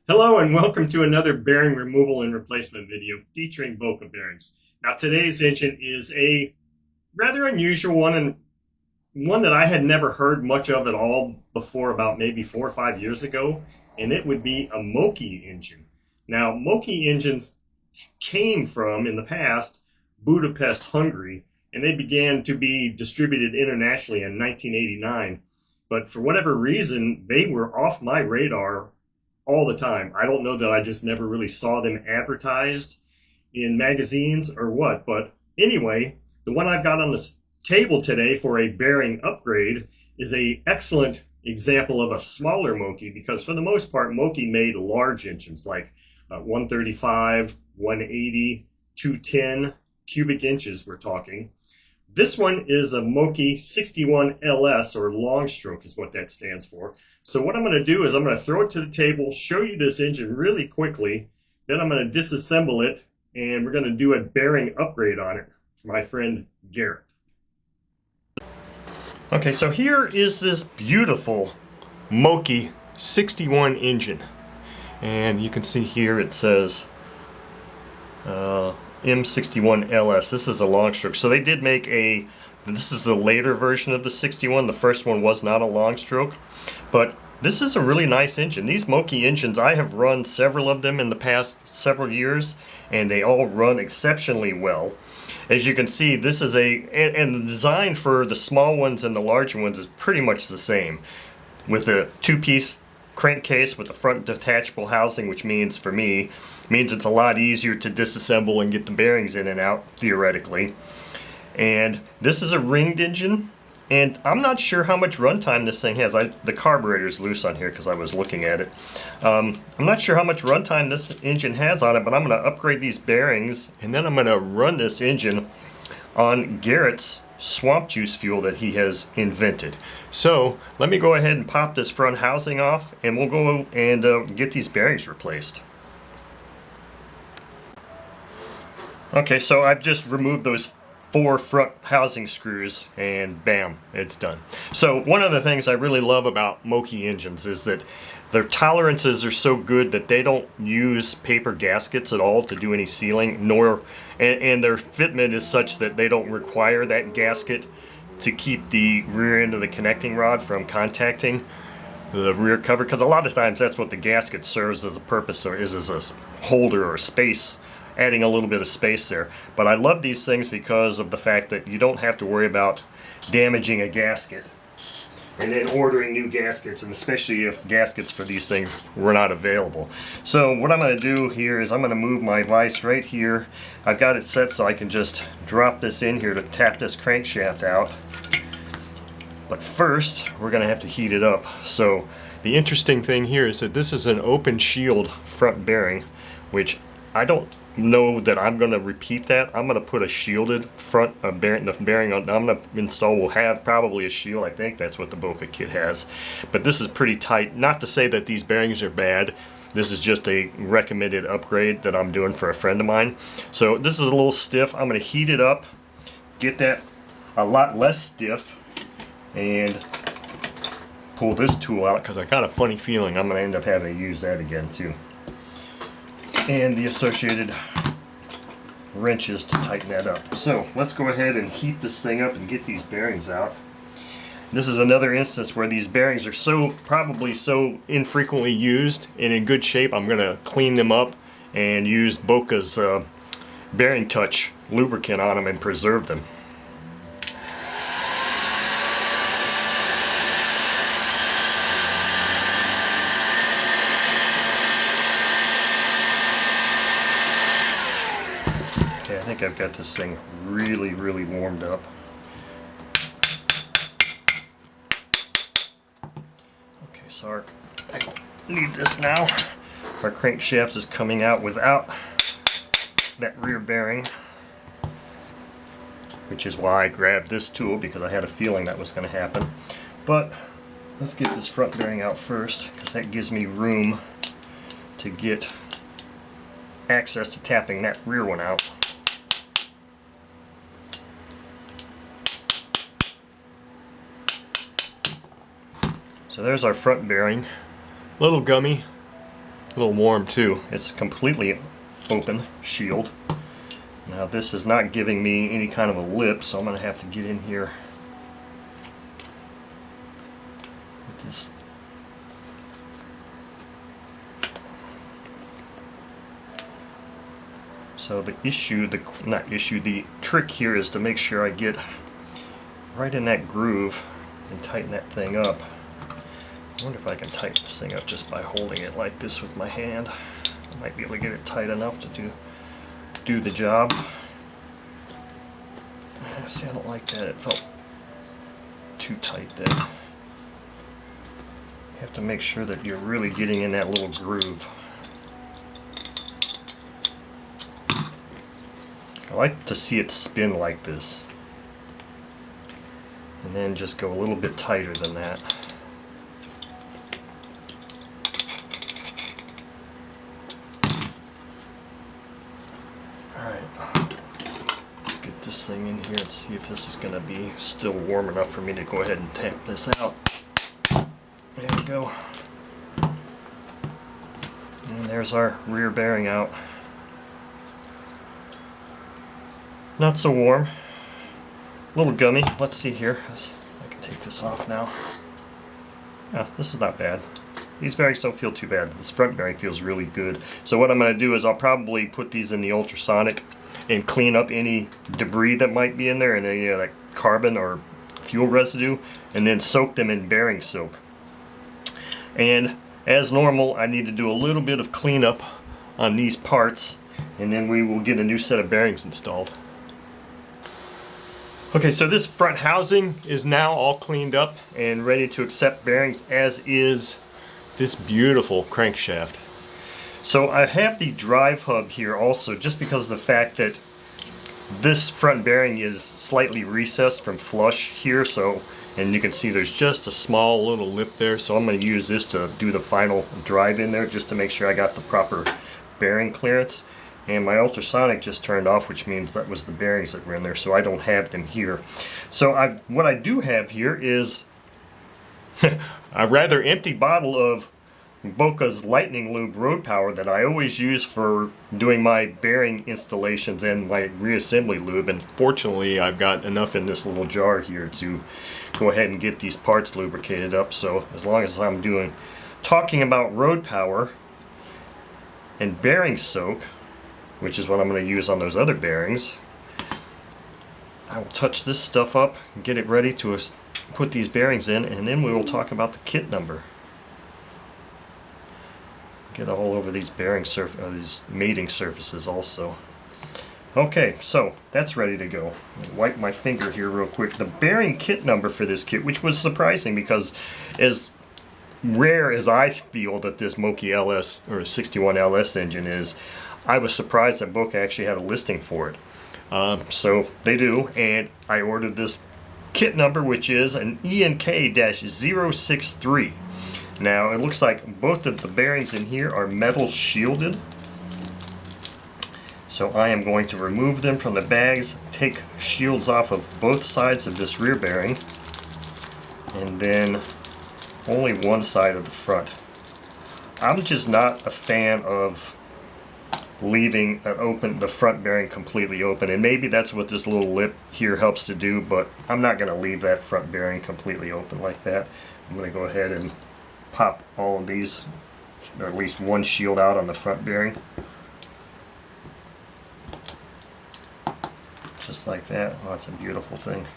Hello and welcome to another bearing removal and replacement video featuring Boca bearings. Now today's engine is a rather unusual one and one that I had never heard much of at all before about maybe 4 or 5 years ago, and it would be a Moki engine. Now Moki engines came from, in the past, Budapest, Hungary, and they began to be distributed internationally in 1989. But for whatever reason, they were off my radar all the time. I don't know that I just never really saw them advertised in magazines or what, but anyway, the one I've got on the table today for a bearing upgrade is a excellent example of a smaller Moki, because for the most part Moki made large engines like 135, 180, 210 cubic inches we're talking. This one is a Moki 61 LS, or long stroke is what that stands for. So what I'm going to do is I'm going to throw it to the table, show you this engine really quickly, then I'm going to disassemble it, and we're going to do a bearing upgrade on it for my friend Garrett. Okay, so here is this beautiful Moki 61 engine. And you can see here it says M61LS. This is a long stroke. So they did make this is the later version of the 61. The first one was not a long stroke. But this is a really nice engine. These Moki engines, I have run several of them in the past several years, and they all run exceptionally well. As you can see, this is and the design for the small ones and the larger ones is pretty much the same, with a two-piece crankcase with the front detachable housing, which means, for me, it's a lot easier to disassemble and get the bearings in and out, theoretically. And this is a ringed engine, and I'm not sure how much runtime this thing has. The carburetor's loose on here because I was looking at it. I'm not sure how much runtime this engine has on it, but I'm going to upgrade these bearings, and then I'm going to run this engine on Garrett's swamp juice fuel that he has invented. So let me go ahead and pop this front housing off, and we'll go and get these bearings replaced. Okay, so I've just removed those 4 front housing screws, and bam, it's done. So one of the things I really love about Moki engines is that their tolerances are so good that they don't use paper gaskets at all to do any sealing, and their fitment is such that they don't require that gasket to keep the rear end of the connecting rod from contacting the rear cover, because a lot of times that's what the gasket serves as a purpose, or is as a holder or space, adding a little bit of space there. But I love these things because of the fact that you don't have to worry about damaging a gasket and then ordering new gaskets, and especially if gaskets for these things were not available. So what I'm going to do here is I'm going to move my vise right here. I've got it set so I can just drop this in here to tap this crankshaft out. But first we're going to have to heat it up. So the interesting thing here is that this is an open shield front bearing, which I don't know that I'm going to repeat that. I'm going to put a shielded front bearing. The bearing I'm going to install will have probably a shield. I think that's what the Boca kit has. But this is pretty tight. Not to say that these bearings are bad. This is just a recommended upgrade that I'm doing for a friend of mine. So this is a little stiff. I'm going to heat it up, get that a lot less stiff, and pull this tool out, because I got a funny feeling I'm going to end up having to use that again too. And the associated wrenches to tighten that up. So let's go ahead and heat this thing up and get these bearings out. This is another instance where these bearings are probably so infrequently used and in good shape. I'm going to clean them up and use Boca's Bearing Touch lubricant on them and preserve them. I think I've got this thing really warmed up. Okay, so I don't need this now. Our crankshaft is coming out without that rear bearing, which is why I grabbed this tool, because I had a feeling that was going to happen. But let's get this front bearing out first, because that gives me room to get access to tapping that rear one out. So there's our front bearing. A little gummy, A little warm too. It's completely open shield. Now this is not giving me any kind of a lip, so I'm going to have to get in here with this. So the trick here is to make sure I get right in that groove and tighten that thing up. I wonder if I can tighten this thing up just by holding it like this with my hand. I might be able to get it tight enough to do the job. See, I don't like that. It felt too tight there. You have to make sure that you're really getting in that little groove. I like to see it spin like this. And then just go a little bit tighter than that. This thing in here and see if this is going to be still warm enough for me to go ahead and tap this out. There we go. And there's our rear bearing out. Not so warm. A little gummy. Let's see here. I can take this off now. Yeah, this is not bad. These bearings don't feel too bad. This front bearing feels really good. So what I'm going to do is I'll probably put these in the ultrasonic and clean up any debris that might be in there and any like carbon or fuel residue, and then soak them in bearing soak. And as normal, I need to do a little bit of cleanup on these parts, and then we will get a new set of bearings installed. Okay, so this front housing is now all cleaned up and ready to accept bearings, as is this beautiful crankshaft. So I have the drive hub here also, just because of the fact that this front bearing is slightly recessed from flush here, so, and you can see there's just a small little lip there, so I'm going to use this to do the final drive in there just to make sure I got the proper bearing clearance. And my ultrasonic just turned off, which means that was the bearings that were in there, so I don't have them here. So what I do have here is a rather empty bottle of Boca's Lightning Lube Road Power that I always use for doing my bearing installations and my reassembly lube, and fortunately I've got enough in this little jar here to go ahead and get these parts lubricated up. So as long as I'm talking about road power and bearing soak, which is what I'm going to use on those other bearings, I will touch this stuff up and get it ready to put these bearings in, and then we will talk about the kit number. Get all over these bearing these mating surfaces also. Okay, so that's ready to go. Wipe my finger here real quick. The bearing kit number for this kit, which was surprising because as rare as I feel that this Moki LS or 61 LS engine is, I was surprised that Boca actually had a listing for it. So they do, and I ordered this kit number, which is an ENK-063. Now it looks like both of the bearings in here are metal shielded. So I am going to remove them from the bags, take shields off of both sides of this rear bearing, and then only one side of the front. I'm just not a fan of leaving the front bearing completely open, and maybe that's what this little lip here helps to do, but I'm not going to leave that front bearing completely open like that. I'm going to go ahead and pop all of these, or at least one shield out on the front bearing. Just like that. Oh, it's a beautiful thing.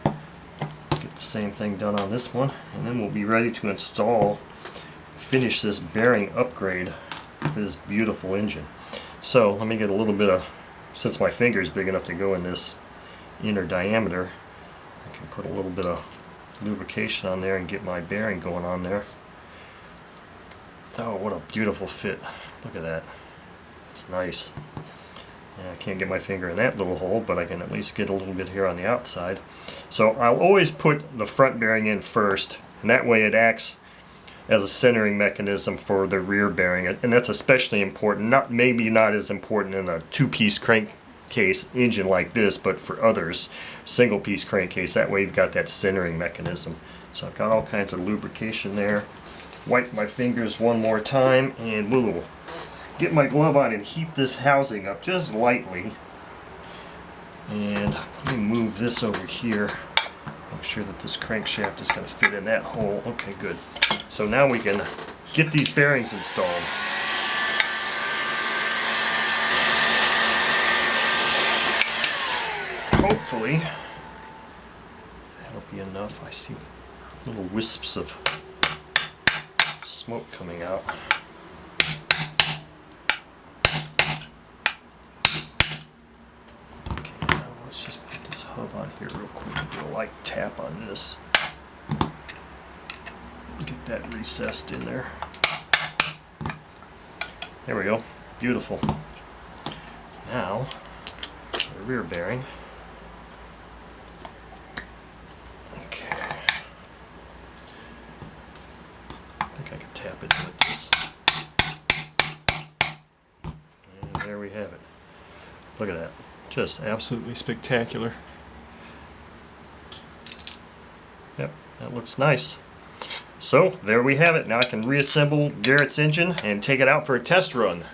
Get the same thing done on this one, and then we'll be ready to finish this bearing upgrade for this beautiful engine. So let me get a little bit of, since my finger is big enough to go in this inner diameter, I can put a little bit of lubrication on there and get my bearing going on there. Oh, what a beautiful fit. Look at that. It's nice. I can't get my finger in that little hole, but I can at least get a little bit here on the outside. So I'll always put the front bearing in first, and that way it acts as a centering mechanism for the rear bearing, and that's especially important. Maybe not as important in a two-piece crankcase engine like this, but for others, single-piece crankcase. That way you've got that centering mechanism. So I've got all kinds of lubrication there. wipe my fingers one more time, and we'll get my glove on and heat this housing up just lightly. And let me move this over here. Make sure that this crankshaft is going to fit in that hole. Okay, good. So now we can get these bearings installed. Hopefully that'll be enough. I see little wisps of smoke coming out. Okay, now let's just put this hub on here real quick and do a light tap on this. Get that recessed in there. There we go. Beautiful. Now, the rear bearing. Okay. I think I can tap it with this. And there we have it. Look at that. Just absolutely spectacular. Yep, that looks nice. So, there we have it. Now I can reassemble Garrett's engine and take it out for a test run.